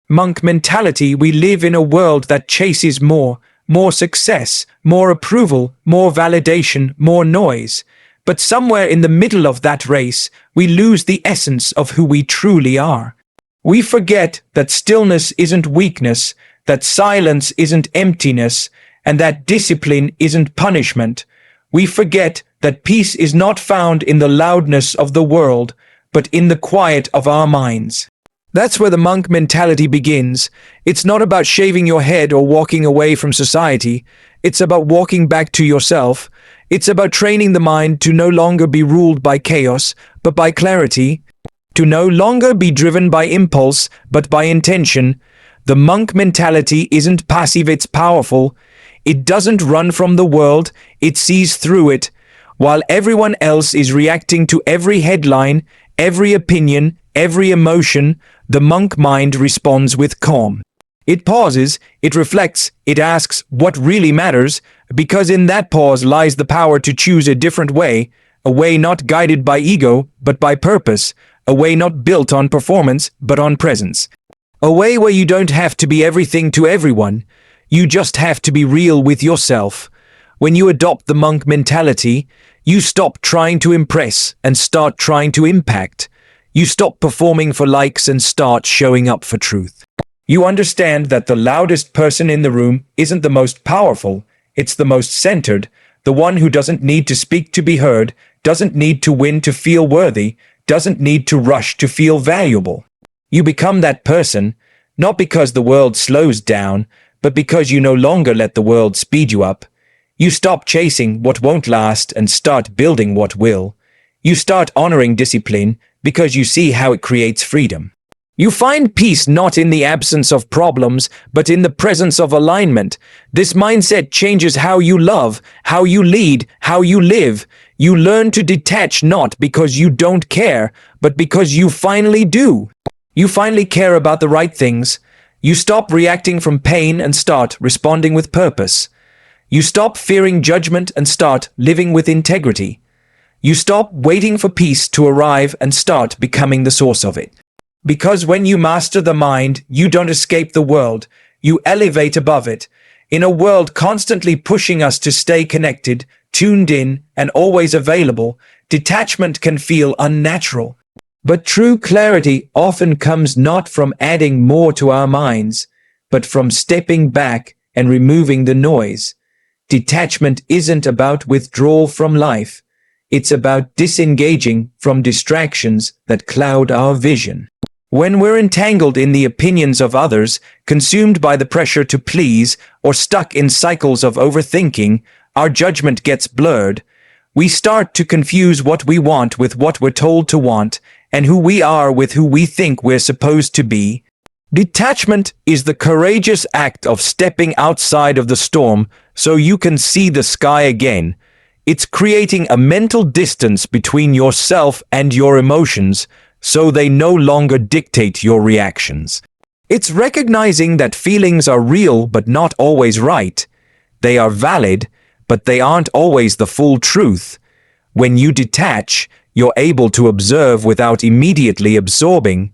Monk mentality, we live in a world that chases more success, more approval, more validation, more noise. But somewhere in the middle of that race, we lose the essence of who we truly are. We forget that stillness isn't weakness, that silence isn't emptiness, and that discipline isn't punishment. We forget that peace is not found in the loudness of the world, but in the quiet of our minds. That's where the monk mentality begins. It's not about shaving your head or walking away from society. It's about walking back to yourself. It's about training the mind to no longer be ruled by chaos, but by clarity. To no longer be driven by impulse, but by intention. The monk mentality isn't passive, it's powerful. It doesn't run from the world, it sees through it. While everyone else is reacting to every headline, every opinion, every emotion, the monk mind responds with calm. It pauses, it reflects, it asks what really matters, because in that pause lies the power to choose a different way, a way not guided by ego, but by purpose, a way not built on performance, but on presence. A way where you don't have to be everything to everyone, you just have to be real with yourself. When you adopt the monk mentality, you stop trying to impress and start trying to impact. You stop performing for likes and start showing up for truth. You understand that the loudest person in the room isn't the most powerful, it's the most centered, the one who doesn't need to speak to be heard, doesn't need to win to feel worthy, doesn't need to rush to feel valuable. You become that person, not because the world slows down, but because you no longer let the world speed you up. You stop chasing what won't last and start building what will. You start honoring discipline because you see how it creates freedom. You find peace not in the absence of problems, but in the presence of alignment. This mindset changes how you love, how you lead, how you live. You learn to detach not because you don't care, but because you finally do. You finally care about the right things. You stop reacting from pain and start responding with purpose. You stop fearing judgment and start living with integrity. You stop waiting for peace to arrive and start becoming the source of it. Because when you master the mind, you don't escape the world, you elevate above it. In a world constantly pushing us to stay connected, tuned in, and always available, detachment can feel unnatural. But true clarity often comes not from adding more to our minds, but from stepping back and removing the noise. Detachment isn't about withdrawal from life. It's about disengaging from distractions that cloud our vision. When we're entangled in the opinions of others, consumed by the pressure to please, or stuck in cycles of overthinking, our judgment gets blurred. We start to confuse what we want with what we're told to want, and who we are with who we think we're supposed to be. Detachment is the courageous act of stepping outside of the storm so you can see the sky again. It's creating a mental distance between yourself and your emotions so they no longer dictate your reactions. It's recognizing that feelings are real but not always right. They are valid, but they aren't always the full truth. When you detach, you're able to observe without immediately absorbing.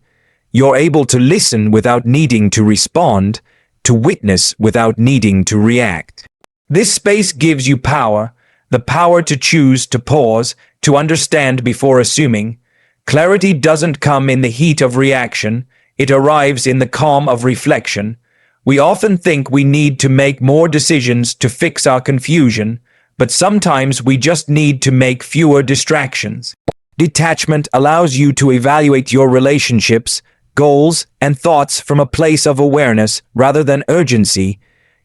You're able to listen without needing to respond, to witness without needing to react. This space gives you power, the power to choose, to pause, to understand before assuming. Clarity doesn't come in the heat of reaction, it arrives in the calm of reflection. We often think we need to make more decisions to fix our confusion, but sometimes we just need to make fewer distractions. Detachment allows you to evaluate your relationships, goals, and thoughts from a place of awareness rather than urgency.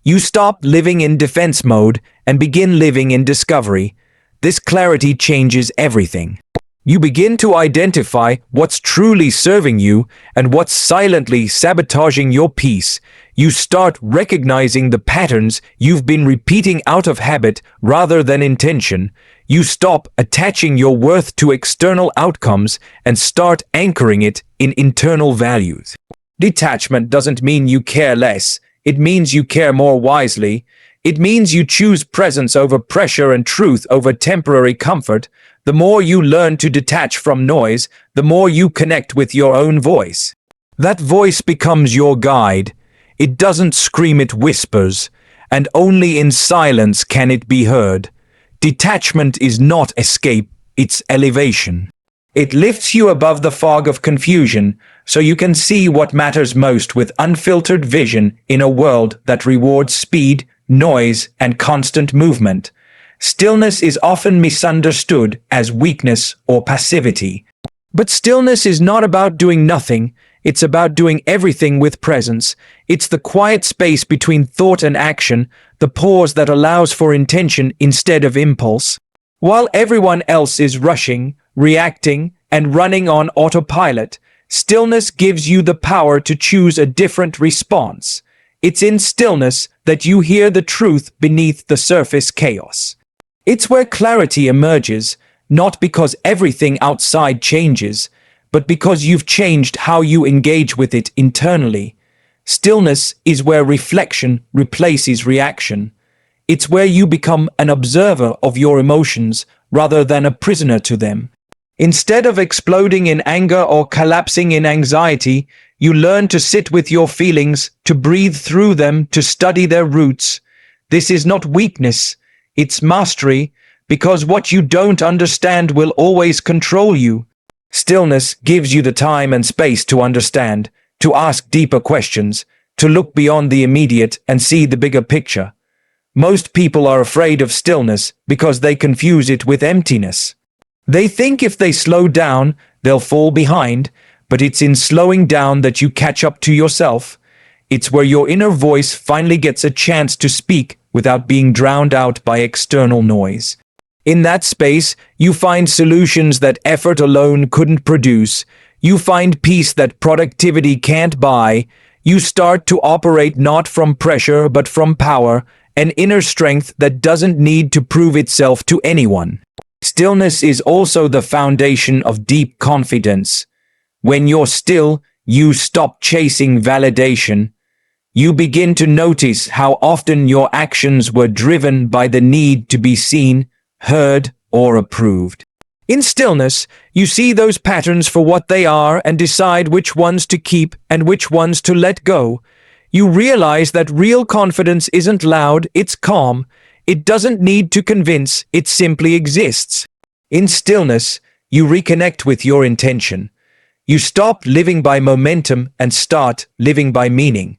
You stop living in defense mode and begin living in discovery. This clarity changes everything. You begin to identify what's truly serving you and what's silently sabotaging your peace. You start recognizing the patterns you've been repeating out of habit rather than intention. You stop attaching your worth to external outcomes and start anchoring it in internal values. Detachment doesn't mean you care less. It means you care more wisely. It means you choose presence over pressure and truth over temporary comfort. The more you learn to detach from noise, the more you connect with your own voice. That voice becomes your guide. It doesn't scream, it whispers, and only in silence can it be heard. Detachment is not escape, it's elevation. It lifts you above the fog of confusion so you can see what matters most with unfiltered vision in a world that rewards speed, noise, and constant movement. Stillness is often misunderstood as weakness or passivity. But stillness is not about doing nothing, it's about doing everything with presence. It's the quiet space between thought and action, the pause that allows for intention instead of impulse. While everyone else is rushing, reacting, and running on autopilot, stillness gives you the power to choose a different response. It's in stillness that you hear the truth beneath the surface chaos. It's where clarity emerges, not because everything outside changes, but because you've changed how you engage with it internally. Stillness is where reflection replaces reaction. It's where you become an observer of your emotions rather than a prisoner to them. Instead of exploding in anger or collapsing in anxiety, you learn to sit with your feelings, to breathe through them, to study their roots. This is not weakness, it's mastery, because what you don't understand will always control you. Stillness gives you the time and space to understand, to ask deeper questions, to look beyond the immediate and see the bigger picture. Most people are afraid of stillness because they confuse it with emptiness. They think if they slow down, they'll fall behind, but it's in slowing down that you catch up to yourself. It's where your inner voice finally gets a chance to speak without being drowned out by external noise. In that space, you find solutions that effort alone couldn't produce. You find peace that productivity can't buy. You start to operate not from pressure but from power, an inner strength that doesn't need to prove itself to anyone. Stillness is also the foundation of deep confidence. When you're still, you stop chasing validation. You begin to notice how often your actions were driven by the need to be seen, heard, or approved. In stillness, you see those patterns for what they are and decide which ones to keep and which ones to let go. You realize that real confidence isn't loud, it's calm. It doesn't need to convince, it simply exists. In stillness, you reconnect with your intention. You stop living by momentum and start living by meaning.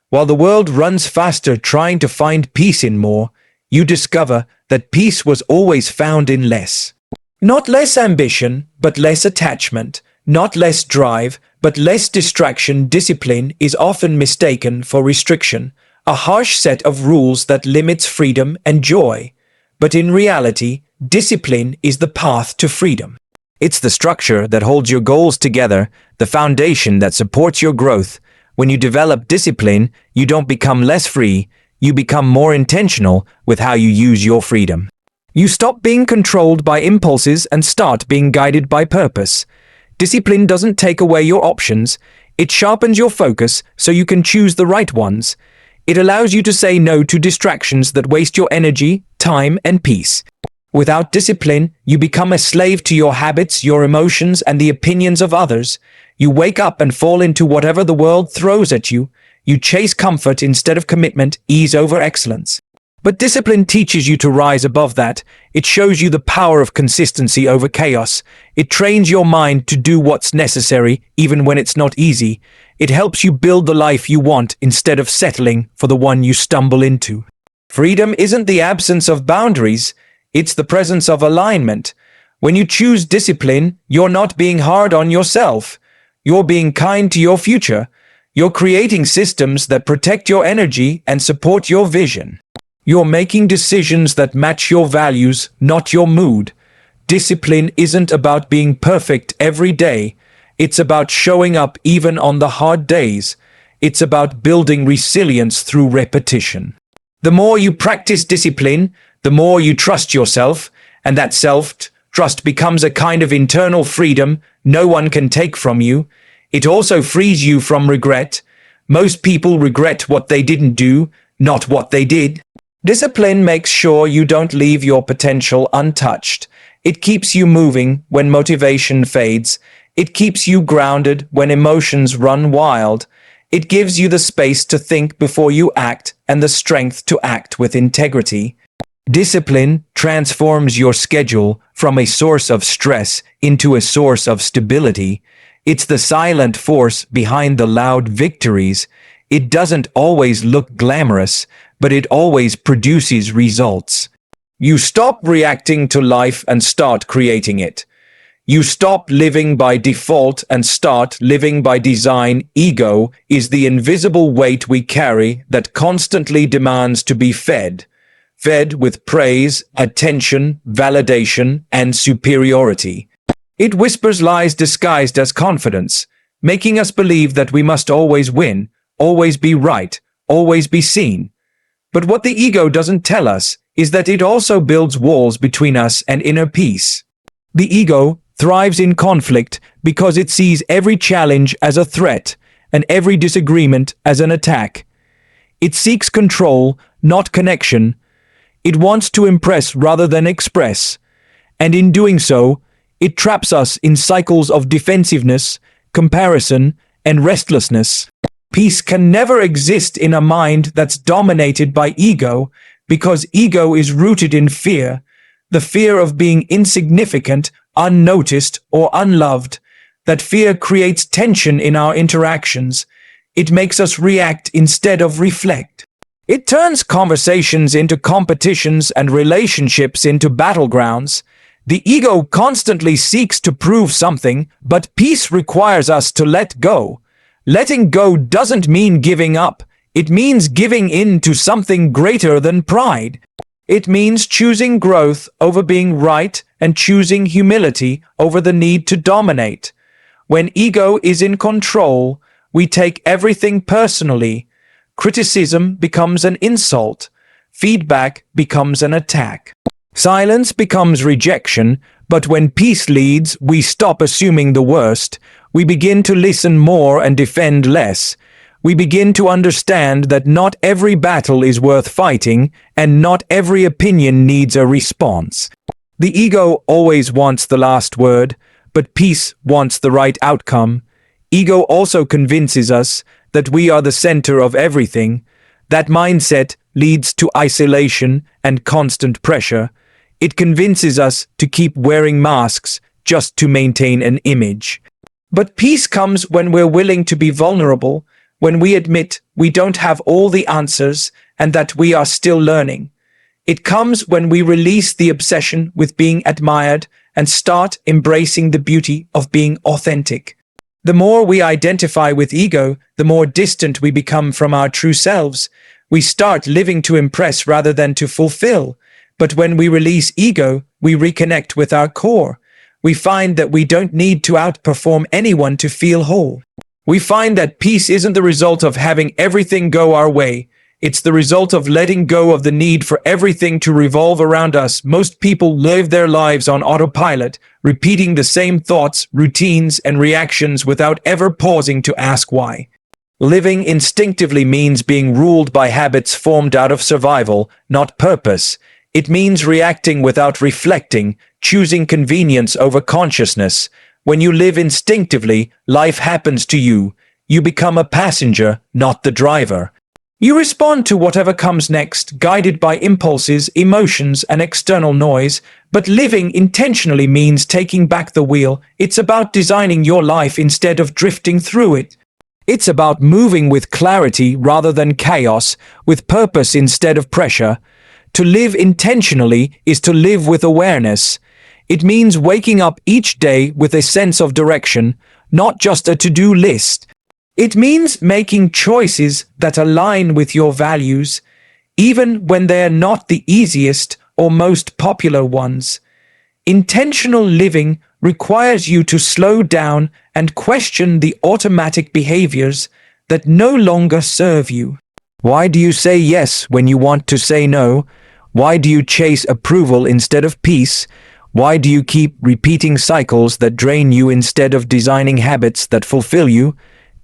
While the world runs faster trying to find peace in more, you discover that peace was always found in less. Not less ambition, but less attachment. Not less drive, but less distraction. Discipline is often mistaken for restriction, a harsh set of rules that limits freedom and joy. But in reality, discipline is the path to freedom. It's the structure that holds your goals together, the foundation that supports your growth. When you develop discipline, you don't become less free, you become more intentional with how you use your freedom. You stop being controlled by impulses and start being guided by purpose. Discipline doesn't take away your options, it sharpens your focus so you can choose the right ones. It allows you to say no to distractions that waste your energy, time, and peace. Without discipline, you become a slave to your habits, your emotions, and the opinions of others. You wake up and fall into whatever the world throws at you. You chase comfort instead of commitment, ease over excellence. But discipline teaches you to rise above that. It shows you the power of consistency over chaos. It trains your mind to do what's necessary, even when it's not easy. It helps you build the life you want instead of settling for the one you stumble into. Freedom isn't the absence of boundaries, it's the presence of alignment. When you choose discipline, you're not being hard on yourself. You're being kind to your future. You're creating systems that protect your energy and support your vision. You're making decisions that match your values, not your mood. Discipline isn't about being perfect every day. It's about showing up even on the hard days. It's about building resilience through repetition. The more you practice discipline, the more you trust yourself, and that self-trust becomes a kind of internal freedom no one can take from you. It also frees you from regret. Most people regret what they didn't do, not what they did. Discipline makes sure you don't leave your potential untouched. It keeps you moving when motivation fades. It keeps you grounded when emotions run wild. It gives you the space to think before you act and the strength to act with integrity. Discipline transforms your schedule from a source of stress into a source of stability. It's the silent force behind the loud victories. It doesn't always look glamorous, but it always produces results. You stop reacting to life and start creating it. You stop living by default and start living by design. Ego is the invisible weight we carry that constantly demands to be fed. Fed with praise, attention, validation, and superiority. It whispers lies disguised as confidence, making us believe that we must always win, always be right, always be seen. But what the ego doesn't tell us is that it also builds walls between us and inner peace. The ego thrives in conflict because it sees every challenge as a threat and every disagreement as an attack. It seeks control, not connection. It wants to impress rather than express. And in doing so, it traps us in cycles of defensiveness, comparison, and restlessness. Peace can never exist in a mind that's dominated by ego, because ego is rooted in fear, the fear of being insignificant, unnoticed, or unloved. That fear creates tension in our interactions. It makes us react instead of reflect. It turns conversations into competitions and relationships into battlegrounds. The ego constantly seeks to prove something, but peace requires us to let go. Letting go doesn't mean giving up. It means giving in to something greater than pride. It means choosing growth over being right and choosing humility over the need to dominate. When ego is in control, we take everything personally. Criticism becomes an insult. Feedback becomes an attack. Silence becomes rejection, but when peace leads, we stop assuming the worst. We begin to listen more and defend less. We begin to understand that not every battle is worth fighting, and not every opinion needs a response. The ego always wants the last word, but peace wants the right outcome. Ego also convinces us that we are the center of everything. That mindset leads to isolation and constant pressure. It convinces us to keep wearing masks just to maintain an image. But peace comes when we're willing to be vulnerable, when we admit we don't have all the answers and that we are still learning. It comes when we release the obsession with being admired and start embracing the beauty of being authentic. The more we identify with ego, the more distant we become from our true selves. We start living to impress rather than to fulfill. But when we release ego, we reconnect with our core. We find that we don't need to outperform anyone to feel whole. We find that peace isn't the result of having everything go our way. It's the result of letting go of the need for everything to revolve around us. Most people live their lives on autopilot, repeating the same thoughts, routines, and reactions without ever pausing to ask why. Living instinctively means being ruled by habits formed out of survival, not purpose. It means reacting without reflecting, choosing convenience over consciousness. When you live instinctively, life happens to you. You become a passenger, not the driver. You respond to whatever comes next, guided by impulses, emotions, and external noise. But living intentionally means taking back the wheel. It's about designing your life instead of drifting through it. It's about moving with clarity rather than chaos, with purpose instead of pressure. To live intentionally is to live with awareness. It means waking up each day with a sense of direction, not just a to-do list. It means making choices that align with your values, even when they're not the easiest or most popular ones. Intentional living requires you to slow down and question the automatic behaviors that no longer serve you. Why do you say yes when you want to say no? Why do you chase approval instead of peace? Why do you keep repeating cycles that drain you instead of designing habits that fulfill you?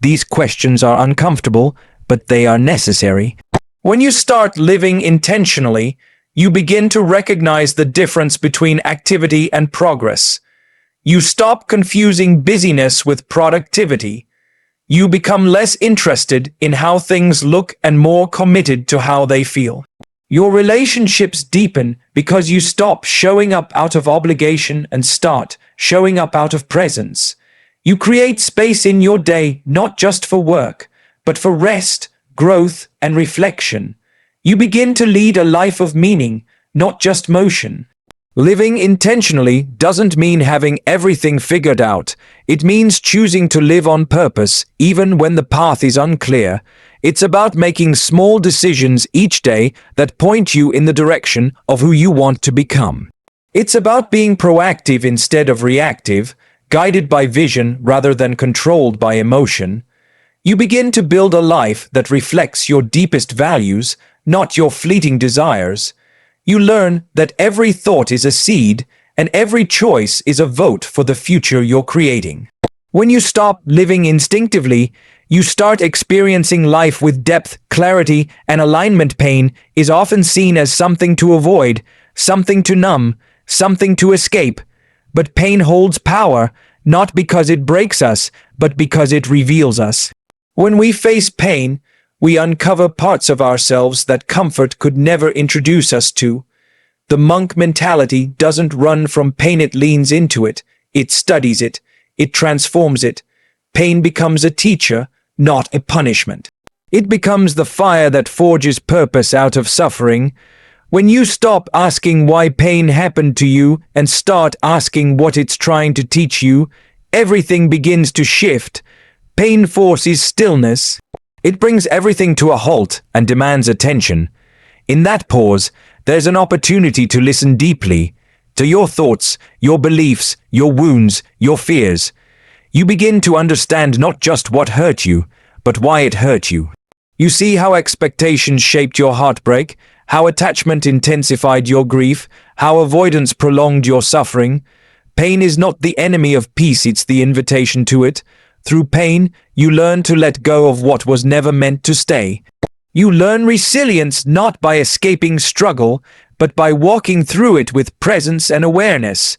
These questions are uncomfortable, but they are necessary. When you start living intentionally, you begin to recognize the difference between activity and progress. You stop confusing busyness with productivity. You become less interested in how things look and more committed to how they feel. Your relationships deepen because you stop showing up out of obligation and start showing up out of presence. You create space in your day not just for work, but for rest, growth, and reflection. You begin to lead a life of meaning, not just motion. Living intentionally doesn't mean having everything figured out. It means choosing to live on purpose, even when the path is unclear. It's about making small decisions each day that point you in the direction of who you want to become. It's about being proactive instead of reactive, guided by vision rather than controlled by emotion. You begin to build a life that reflects your deepest values, not your fleeting desires. You learn that every thought is a seed, and every choice is a vote for the future you're creating. When you stop living instinctively, you start experiencing life with depth, clarity, and alignment. Pain is often seen as something to avoid, something to numb, something to escape. But pain holds power, not because it breaks us, but because it reveals us. When we face pain, we uncover parts of ourselves that comfort could never introduce us to. The monk mentality doesn't run from pain, it leans into it. It studies it. It transforms it. Pain becomes a teacher, not a punishment. It becomes the fire that forges purpose out of suffering. When you stop asking why pain happened to you and start asking what it's trying to teach you, everything begins to shift. Pain forces stillness. It brings everything to a halt and demands attention. In that pause, there's an opportunity to listen deeply to your thoughts, your beliefs, your wounds, your fears. You begin to understand not just what hurt you, but why it hurt you. You see how expectations shaped your heartbreak, how attachment intensified your grief, how avoidance prolonged your suffering. Pain is not the enemy of peace, it's the invitation to it. Through pain, you learn to let go of what was never meant to stay. You learn resilience not by escaping struggle, but by walking through it with presence and awareness.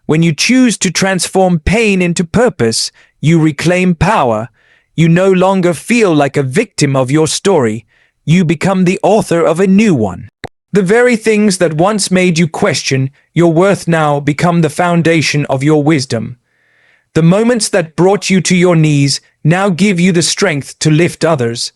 When you choose to transform pain into purpose, you reclaim power. You no longer feel like a victim of your story. You become the author of a new one. The very things that once made you question your worth now become the foundation of your wisdom. The moments that brought you to your knees now give you the strength to lift others.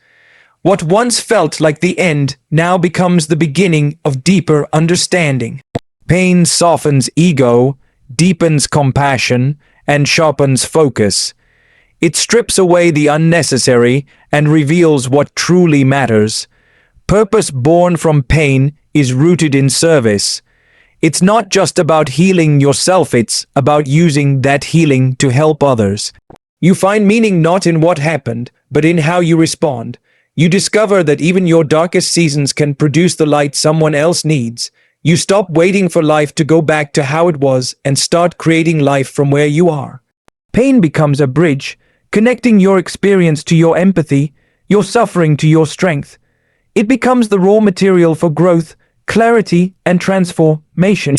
What once felt like the end now becomes the beginning of deeper understanding. Pain softens ego, deepens compassion, and sharpens focus. It strips away the unnecessary and reveals what truly matters. Purpose born from pain is rooted in service. It's not just about healing yourself, it's about using that healing to help others. You find meaning not in what happened, but in how you respond. You discover that even your darkest seasons can produce the light someone else needs. You stop waiting for life to go back to how it was and start creating life from where you are. Pain becomes a bridge, connecting your experience to your empathy, your suffering to your strength. It becomes the raw material for growth, clarity, and transformation.